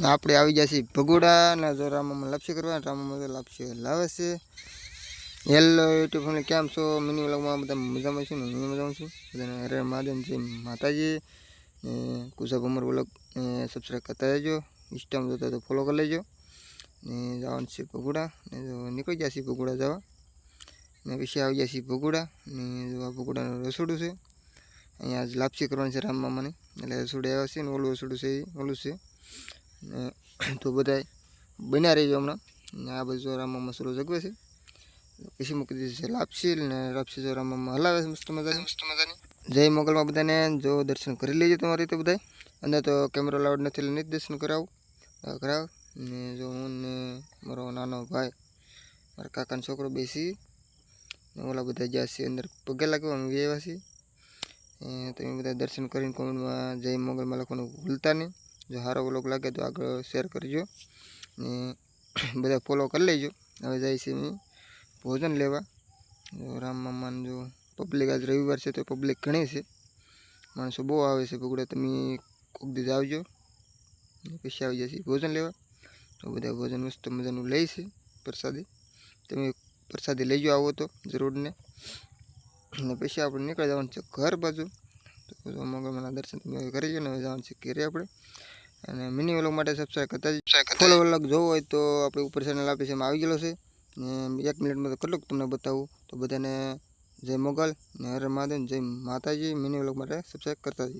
આપણે આવી જશે ભગોડા ને જો રામમાં લાપસી કરવા રામમાં તો લાપસી લાવે છે. હેલો યુટ્યુબ ફેમિલી, કેમ છો? મિની વ્લોગમાં બધા મજામાં છું ને હું મજામાં છું. બધાને હરે મહાદેવ, જય માતાજી. ને કુસા ભમર વ્લોગ સબસ્ક્રાઈબ કરતા રહેજો. ઇન્સ્ટામાં જોતા તો ફોલો કરી લેજો. ને જવાનું છે ભગોડા ને જો નીકળી જશે ભગોડા જવા ને પછી આવી જશે ભગોડા ને જો આ ભગોડાનું રસોડું છે. અહીંયા આજ લાપસી કરવાની છે રામમામાની, એટલે રસોડે આવ્યા છે ને ઓલું રસોડું છે એ ઓલું છે. તો બધા બન્યા રહીજો હમણાં. ને આ બધું રામમામા સરો જગવે છે. પછી મૂકી દીધી છે લાપસી ને લાપસી જો રામમામા હલાવે છે મસ્ત મજાની. જય મોગલમાં બધાને જો દર્શન કરી લેજો તમારી રીતે બધા. અંદર તો કેમેરો લાઉડ નથી એટલે નહીં દર્શન કરાવ ને જો હું ને મારો નાનો ભાઈ મારા કાકાનો છોકરો બેસી ને ઓલા બધા જ્યાં છે અંદર પગે લાગ્યો અમે આવ્યા છીએ. તમે બધા દર્શન કરીને કોમેન્ટમાં જય મોગલમાં લખવાનું ભૂલતા નહીં. જો સારો વ્લોગ લાગે તો આગળ શેર કરજો ને બધા ફોલો કરી લેજો. હવે જાય છે મેં ભોજન લેવા. રામમામાને જો પબ્લિક આજ રવિવાર છે તો પબ્લિક ઘણી છે, માણસો બહુ આવે છે ભગોડા. તમે કોક દિવસ આવજો ને પછી આવી જશે ભોજન લેવા. તો બધા ભોજન મસ્ત મજાનું લે છે પ્રસાદી. તમે પ્રસાદી લઈ જાઓ આવો તો જરૂરને. ને પછી આપણે નીકળી જવાનું છે ઘર બાજુ. તો મોગલમાના દર્શન તમે કરી લો ને હવે જવાનું છે ઘરે આપણે. અને મિની વ્લોગ માટે સબસ્ક્રાઈબ કરતા જ. ફોલો વ્લોગ જોવો હોય તો આપણે ઉપર ચેનલ આપી છે એમાં આવી ગયેલો છે. ને 1 મિનિટમાં તો કેટલુંક તમને બતાવું. તો બધાને જય મોગલ ને હરે મહાદેવ, જય માતાજી. મિની વ્લોગ માટે સબસ્ક્રાઈબ કરતા જ.